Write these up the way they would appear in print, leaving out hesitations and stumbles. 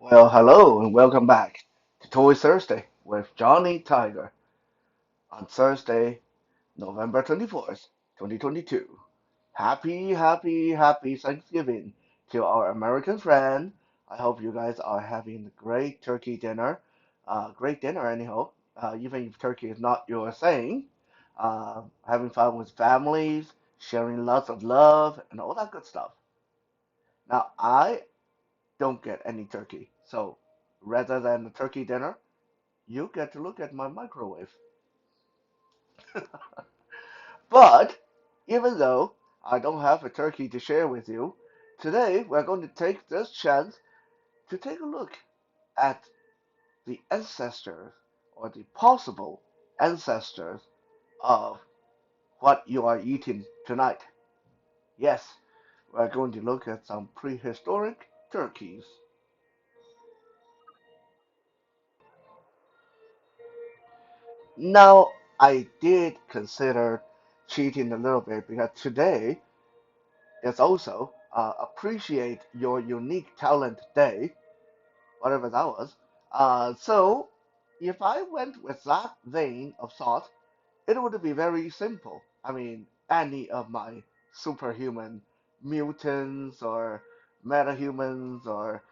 Well, hello and welcome back to Toy Thursday with Johnny Tiger on Thursday, November 24th, 2022. Happy Thanksgiving to our American friend. I hope you guys are having a great turkey dinner. Great dinner, anyhow, even if turkey is not your thing. Having fun with families, sharing lots of love, and all that good stuff. Now, I don't get any turkey, so rather than a turkey dinner, you get to look at my microwave. But even though I don't have a turkey to share with you, today we're going to take this chance to take a look at the ancestors or the possible ancestors of what you are eating tonight. Yes, we're going to look at some prehistoric turkeys. Now, I did consider cheating a little bit because today is also Appreciate Your Unique Talent Day, whatever that was. So, if I went with that vein of thought, it would be very simple. I mean, any of my superhuman mutants or metahumans or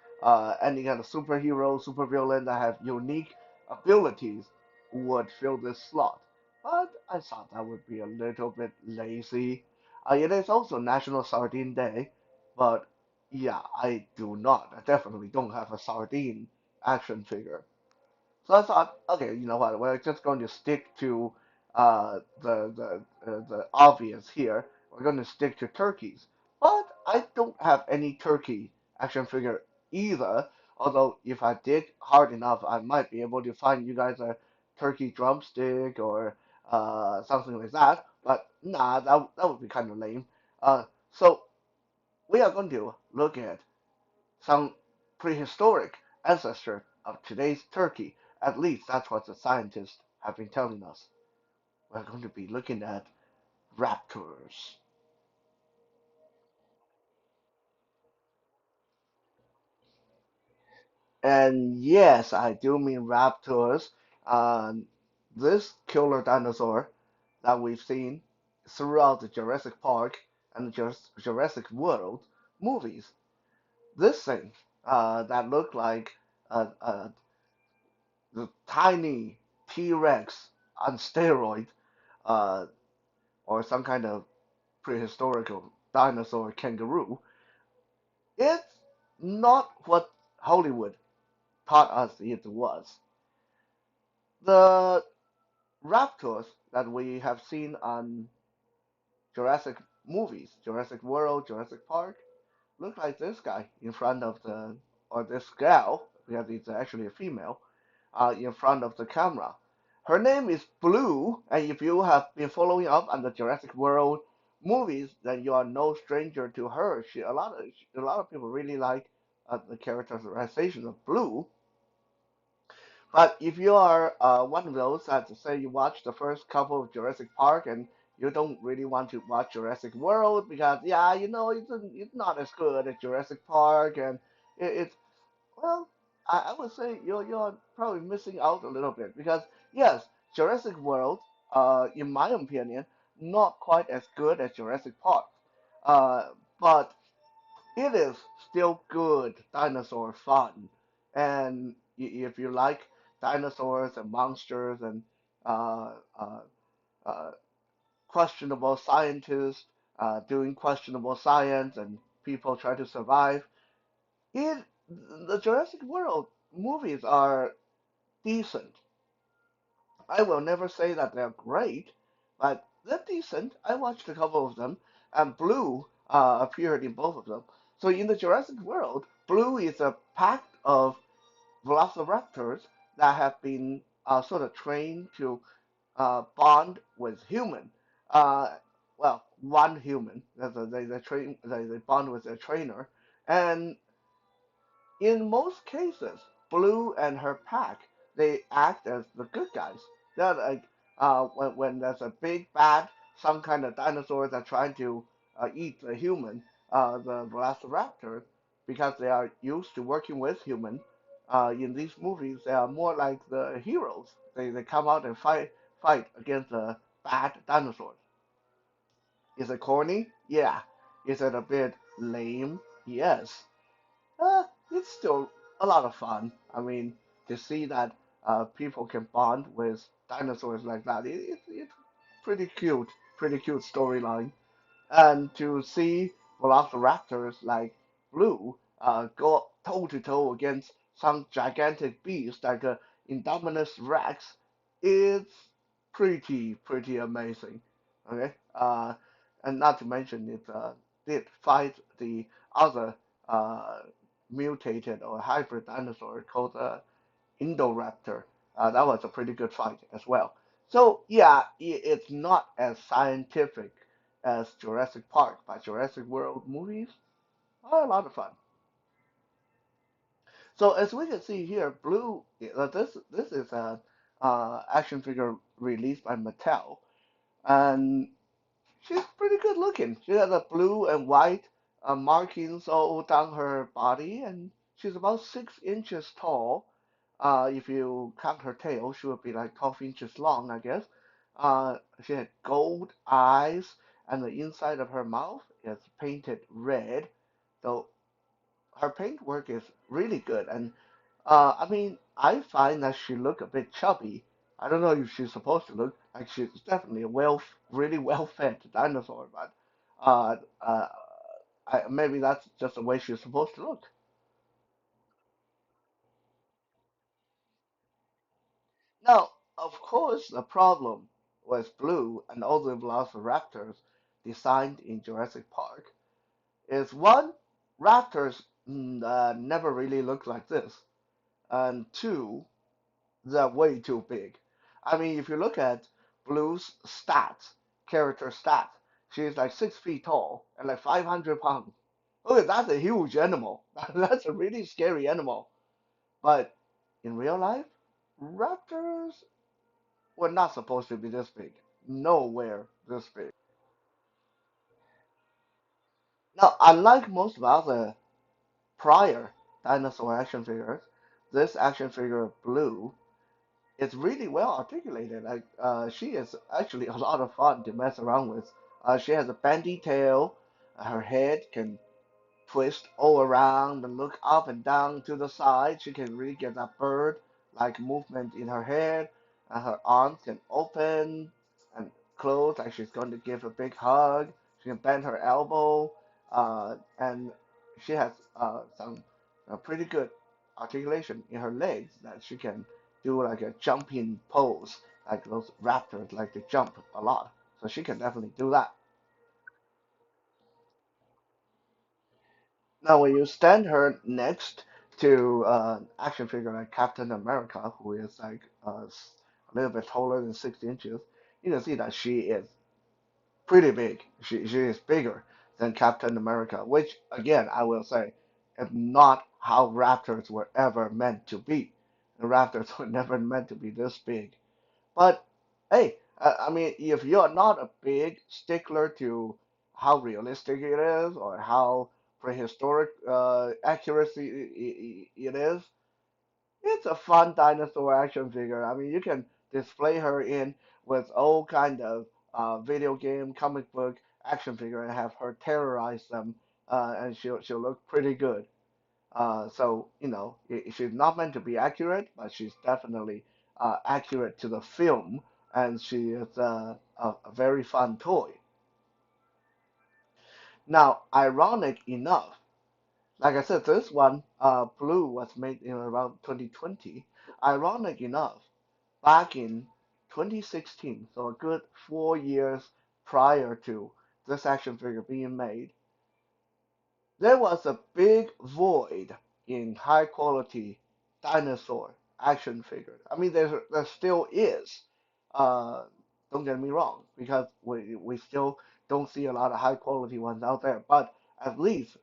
any kind of superhero, supervillain that have unique abilities would fill this slot. But I thought that would be a little bit lazy. It is also National Sardine Day, but yeah, I definitely don't have a sardine action figure. So I thought, okay, you know what? We're just going to stick to the obvious here. We're going to stick to turkeys. But I don't have any turkey action figure either. Although if I dig hard enough, I might be able to find you guys a turkey drumstick or something like that. But nah, that would be kind of lame. So we are going to look at some prehistoric ancestor of today's turkey. At least that's what the scientists have been telling us. We're going to be looking at raptors. And yes, I do mean raptors. Um, this killer dinosaur that we've seen throughout the Jurassic Park and the Jurassic World movies. This thing that looked like the tiny T-Rex on steroid, uh, or some kind of prehistoric dinosaur kangaroo, it's not what Hollywood taught us it was. The raptors that we have seen on Jurassic movies, Jurassic World, Jurassic Park, look like this guy in front of or this gal, because it's actually a female, in front of the camera. Her name is Blue, and if you have been following up on the Jurassic World movies, then you are no stranger to her. A lot of people really like the characterization of Blue. But if you are one of those that say you watch the first couple of Jurassic Park and you don't really want to watch Jurassic World because yeah, you know it's not as good as Jurassic Park and it's well, I would say you're probably missing out a little bit because yes, Jurassic World, in my opinion, not quite as good as Jurassic Park, uh, but it is still good dinosaur fun. And if you like dinosaurs and monsters and uh, uh, uh, questionable scientists doing questionable science and people try to survive, it the Jurassic World movies are decent. I will never say that they're great, but they're decent. I watched a couple of them, and Blue appeared in both of them. So in the Jurassic World, Blue is a pack of velociraptors that have been sort of trained to bond with human. Uh, well, one human. They bond with a trainer, and in most cases, Blue and her pack they act as the good guys. They're like when there's a big bad some kind of dinosaurs that trying to eat the human, the Velociraptors, because they are used to working with human. in these movies, they are more like the heroes. They come out and fight against the bad dinosaurs. Is it corny? Yeah. Is it a bit lame? Yes. It's still a lot of fun. I mean, to see that people can bond with dinosaurs like that, it's pretty cute storyline. And to see velociraptors like Blue go toe to toe against some gigantic beast like a Indominus Rex, it's pretty amazing. Okay, and not to mention it did fight the other uh, mutated or hybrid dinosaur called Indoraptor. That was a pretty good fight as well. So yeah, it's not as scientific as Jurassic Park, but Jurassic World movies are a lot of fun. So as we can see here, Blue. This is a action figure released by Mattel, and she's pretty good looking. She has a blue and white markings all down her body, and she's about 6 inches tall. If you count her tail, she would be like 12 inches long, I guess. She had gold eyes, and the inside of her mouth is painted red. So her paint work is really good. And I mean, I find that she look a bit chubby. I don't know if she's supposed to look like she's definitely a really well-fed dinosaur, but uh, uh, maybe that's just the way she's supposed to look. Now, of course, the problem with Blue and all the velociraptors designed in Jurassic Park is one, raptors never really look like this, and two, they're way too big. I mean, if you look at Blue's stats, character stats, she's like 6 feet tall and like 500 pounds. Okay, that's a huge animal. That's a really scary animal. But in real life, raptors were not supposed to be this big. Nowhere this big. Now, unlike most of other prior dinosaur action figures, this action figure Blue is really well articulated. Like she is actually a lot of fun to mess around with. She has a bendy tail. Her head can twist all around and look up and down to the side. She can really get that bird like movement in her head. And her arms can open and close like she's going to give a big hug. She can bend her elbow. And she has some pretty good articulation in her legs that she can do like a jumping pose like those raptors like to jump a lot. So she can definitely do that. Now, when you stand her next to action figure like Captain America, who is like a little bit taller than 6 inches, you can see that she is pretty big. She is bigger than Captain America, which again I will say is not how raptors were ever meant to be. The raptors were never meant to be this big. But hey, I mean, if you're not a big stickler to how realistic it is or how prehistoric accuracy it is, it's a fun dinosaur action figure. I mean, you can display her in with all kind of video game, comic book action figure and have her terrorize them, and she'll look pretty good. So you know, she's not meant to be accurate, but she's definitely accurate to the film, and she is a very fun toy. Now, ironic enough, like I said, this one, Blue, was made in around 2020. Ironic enough, back in 2016, so a good 4 years prior to this action figure being made, there was a big void in high quality dinosaur action figures. I mean, there still is. Uh, don't get me wrong, because we still don't see a lot of high quality ones out there. But at least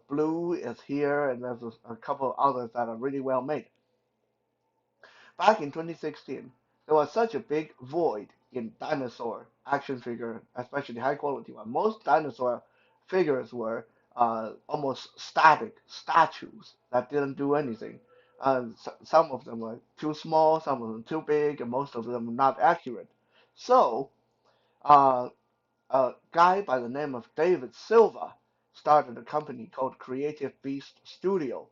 Blue is here, and there's a couple of others that are really well made. Back in 2016, there was such a big void in dinosaur action figure, especially high quality one. Most dinosaur figures were almost static statues that didn't do anything. Some of them were too small, some of them too big, and most of them not accurate. So, uh, a guy by the name of David Silva started a company called Creative Beast Studio,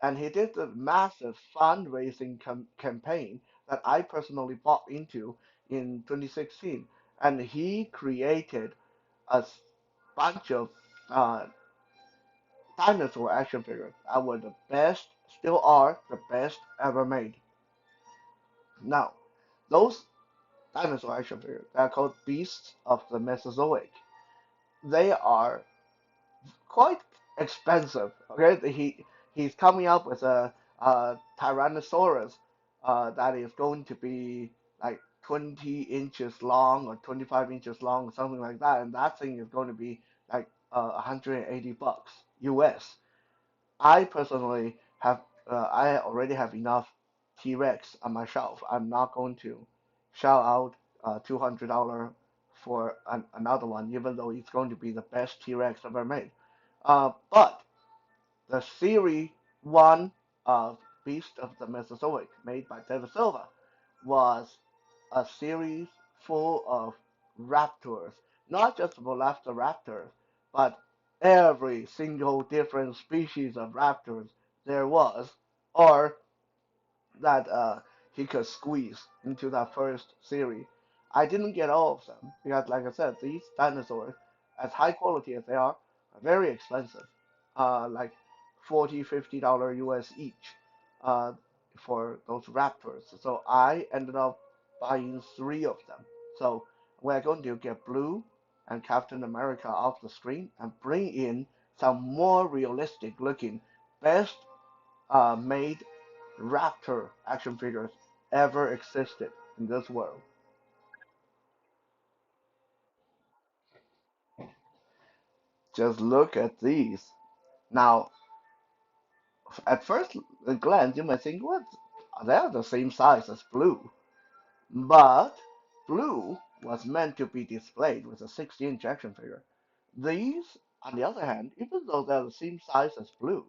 and he did a massive fundraising campaign that I personally bought into in 2016, and he created a bunch of uh, dinosaur action figures that were the best, still are the best ever made. Now, those dinosaur action figures, they're called beasts of the Mesozoic. They are quite expensive. Okay, he's coming up with a Tyrannosaurus that is going to be like 20 inches long or 25 inches long or something like that, and that thing is going to be like $180 US. I personally I already have enough T-Rex on my shelf. I'm not going to shell out $200 for another one, even though it's going to be the best T-Rex ever made. But the Series 1 of Beast of the Mesozoic, made by David Silva, was a series full of raptors, not just velociraptors, but every single different species of raptors there was, or that he could squeeze into that first series. I didn't get all of them because, like I said, these dinosaurs, as high quality as they are very expensive. Like 40, $50 US each uh, for those raptors. So I ended up buying three of them. So we're going to get Blue and Captain America off the screen and bring in some more realistic looking, best made Raptor action figures ever existed in this world. Just look at these. Now, at first glance, you might think, what? They're the same size as Blue. But Blue was meant to be displayed with a 60-inch action figure. These, on the other hand, even though they're the same size as Blue,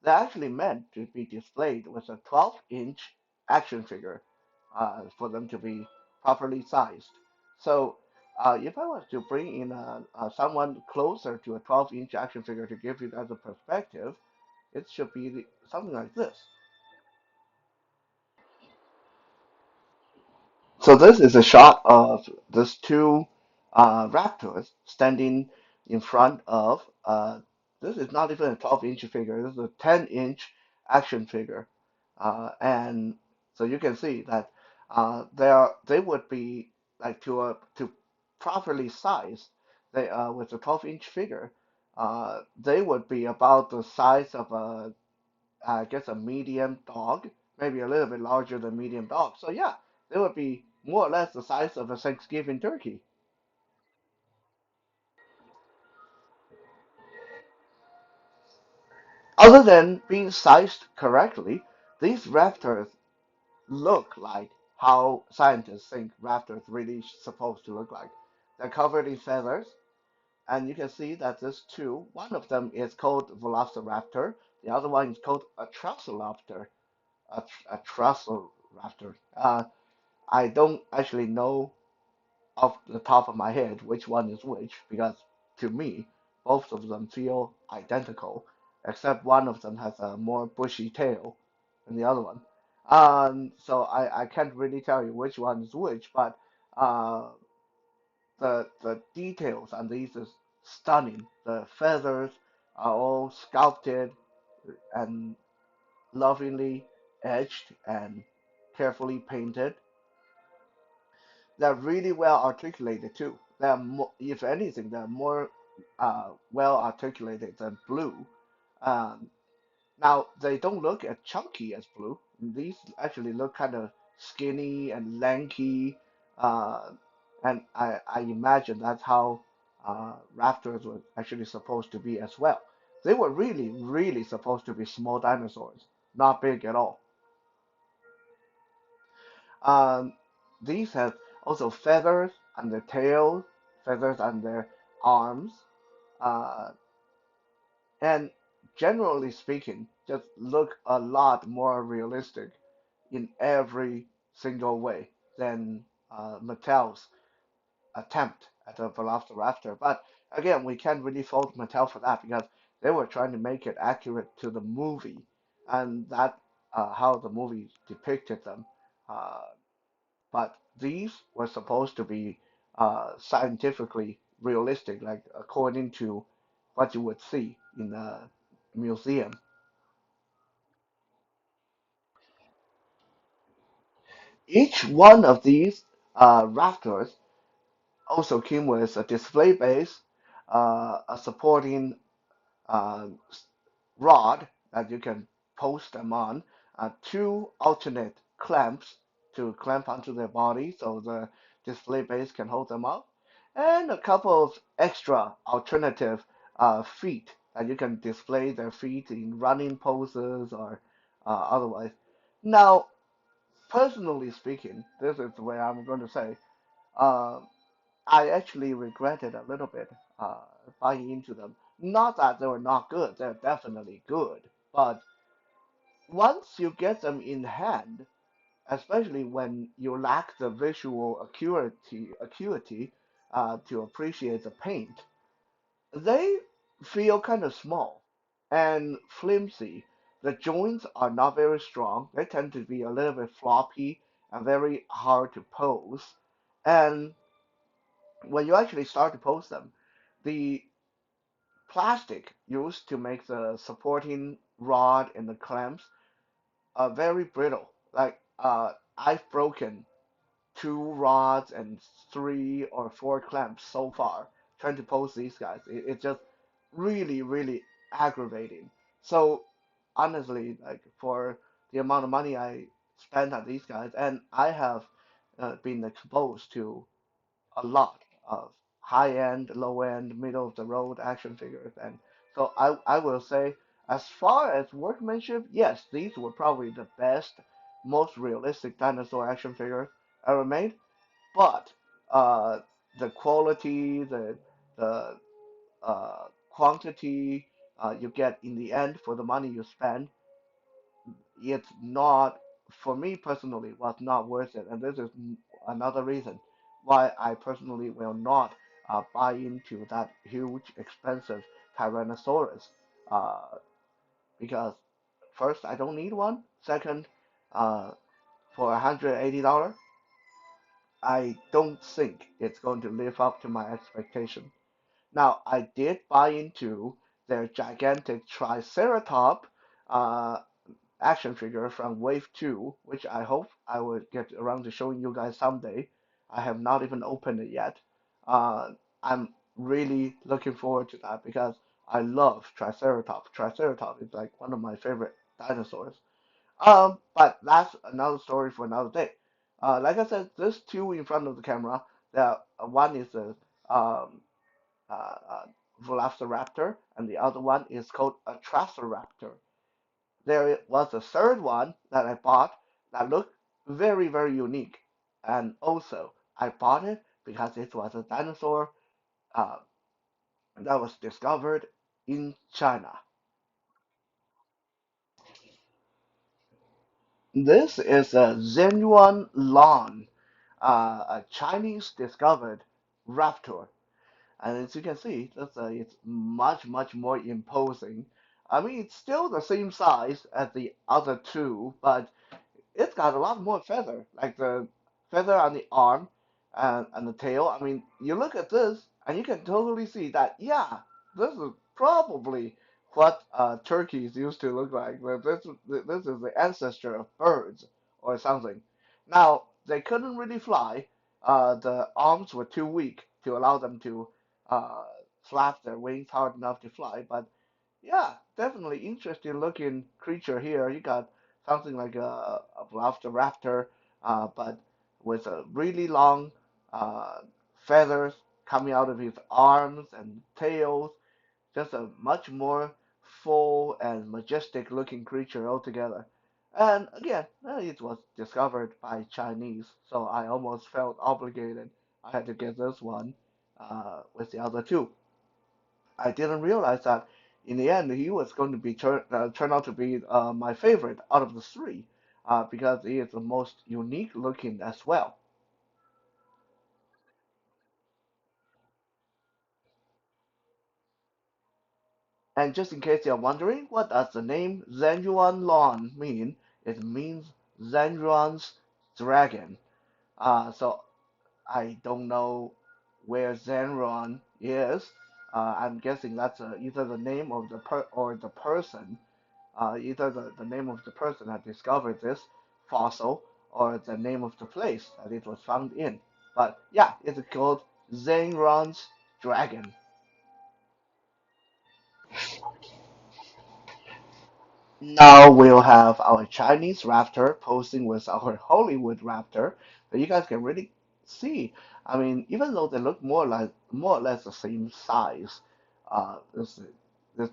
they're actually meant to be displayed with a 12-inch action figure for them to be properly sized. So, if I was to bring in someone closer to a 12-inch action figure to give you guys a perspective, it should be something like this. So this is a shot of these two raptors standing in front of. This is not even a 12-inch figure. This is a 10-inch action figure, and so you can see that they would be like to properly size they with a 12-inch figure. They would be about the size of a I guess a medium dog, maybe a little bit larger than medium dog. So yeah, they would be more or less the size of a Thanksgiving turkey. Other than being sized correctly, these raptors look like how scientists think raptors really supposed to look like. They're covered in feathers, and you can see that there's two. One of them is called Velociraptor, the other one is called Atrociraptor. Atrociraptor. I don't actually know off the top of my head which one is which because to me both of them feel identical except one of them has a more bushy tail than the other one. So I can't really tell you which one is which, but uh, the details on these is stunning. The feathers are all sculpted and lovingly etched and carefully painted. They're really well articulated too. They're more, if anything, they're more well articulated than Blue. Um, Now they don't look as chunky as Blue. These actually look kind of skinny and lanky, uh, and I imagine that's how raptors were actually supposed to be as well. They were really, really supposed to be small dinosaurs, not big at all. Um, these have also feathers on their tails, feathers on their arms, uh, and generally speaking, just look a lot more realistic in every single way than Mattel's attempt at a Velociraptor. But again, we can't really fault Mattel for that because they were trying to make it accurate to the movie, and that how the movie depicted them. Uh, but these were supposed to be scientifically realistic, like according to what you would see in a museum. Each one of these raptors also came with a display base, a supporting uh, rod that you can post them on, two alternate clamps to clamp onto their body so the display base can hold them up, and a couple of extra alternative feet that you can display their feet in running poses or otherwise. Now, personally speaking, this is the way I'm going to say. Uh, I actually regretted a little bit uh, buying into them. Not that they were not good, they're definitely good. But once you get them in hand, especially when you lack the visual acuity to appreciate the paint, they feel kind of small and flimsy. The joints are not very strong. They tend to be a little bit floppy and very hard to pose. And when you actually start to pose them, the plastic used to make the supporting rod and the clamps are very brittle. Like I've broken two rods and three or four clamps so far trying to pose these guys. It's just really, really aggravating. So honestly, like for the amount of money I spent on these guys, and I have been exposed to a lot of high end, low end, middle of the road action figures. And so I will say, as far as workmanship, yes, these were probably the best, most realistic dinosaur action figures ever made. But uh, the quality, the quantity you get in the end for the money you spend, it's not, for me personally, was not worth it. And this is another reason why I personally will not buy into that huge, expensive Tyrannosaurus. Uh, because first, I don't need one. Second, uh, for $180, I don't think it's going to live up to my expectation. Now, I did buy into their gigantic Triceratop uh, action figure from Wave 2, which I hope I will get around to showing you guys someday. I have not even opened it yet. I'm really looking forward to that because I love Triceratops. Triceratops is like one of my favorite dinosaurs. But that's another story for another day. Like I said, there's two in front of the camera. One is a um, uh, Velociraptor, and the other one is called Atrociraptor. There was a third one that I bought that looked very, very unique. And also, I bought it because it was a dinosaur uh, that was discovered in China. This is a Zhenyuanlong, a Chinese discovered raptor. And as you can see, it's much, much more imposing. I mean, it's still the same size as the other two, but it's got a lot more feather, like the feather on the arm and the tail. I mean, you look at this and you can totally see that, yeah, this is probably what turkeys used to look like. This is the ancestor of birds or something. Now, they couldn't really fly. The arms were too weak to allow them to uh, flap their wings hard enough to fly, but yeah, definitely interesting looking creature here. You got something like a Velociraptor, but with a really long uh, feathers coming out of his arms and tails. Just a much more full and majestic looking creature altogether. And again, it was discovered by Chinese, so I almost felt obligated. I had to get this one with the other two. I didn't realize that in the end, he was going to be turn out to be my favorite out of the three, because he is the most unique looking as well. And just in case you're wondering, what does the name Zhenyuanlong mean? It means Zhenyuan's dragon. So I don't know where Zhenron is. I'm guessing that's either the name of the person, either the name of the person that discovered this fossil or the name of the place that it was found in. But yeah, it's called Zhenron's dragon. Now we'll have our Chinese raptor posing with our Hollywood raptor that you guys can really see. I mean, even though they look more or less the same size, this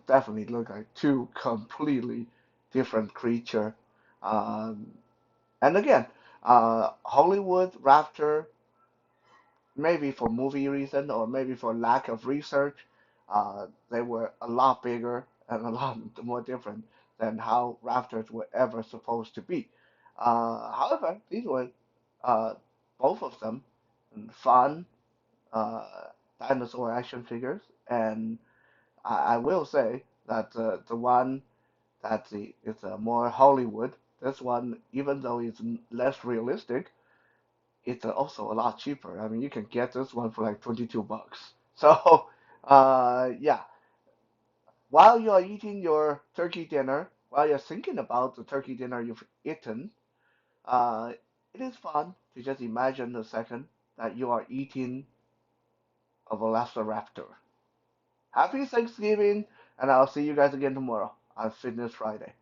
definitely look like two completely different creature. Um, and again, Hollywood raptor, maybe for movie reason or maybe for lack of research, they were a lot bigger and a lot more different than how raptors were ever supposed to be. However, these were uh, both of them fun uh, dinosaur action figures, and I will say that the one that is more Hollywood, this one, even though it's less realistic, it's also a lot cheaper. I mean, you can get this one for like 22 bucks. So, yeah, while you are eating your turkey dinner, while you're thinking about the turkey dinner you've eaten, uh, it is fun to just imagine a second that you are eating a velociraptor. Happy Thanksgiving, and I'll see you guys again tomorrow on Fitness Friday.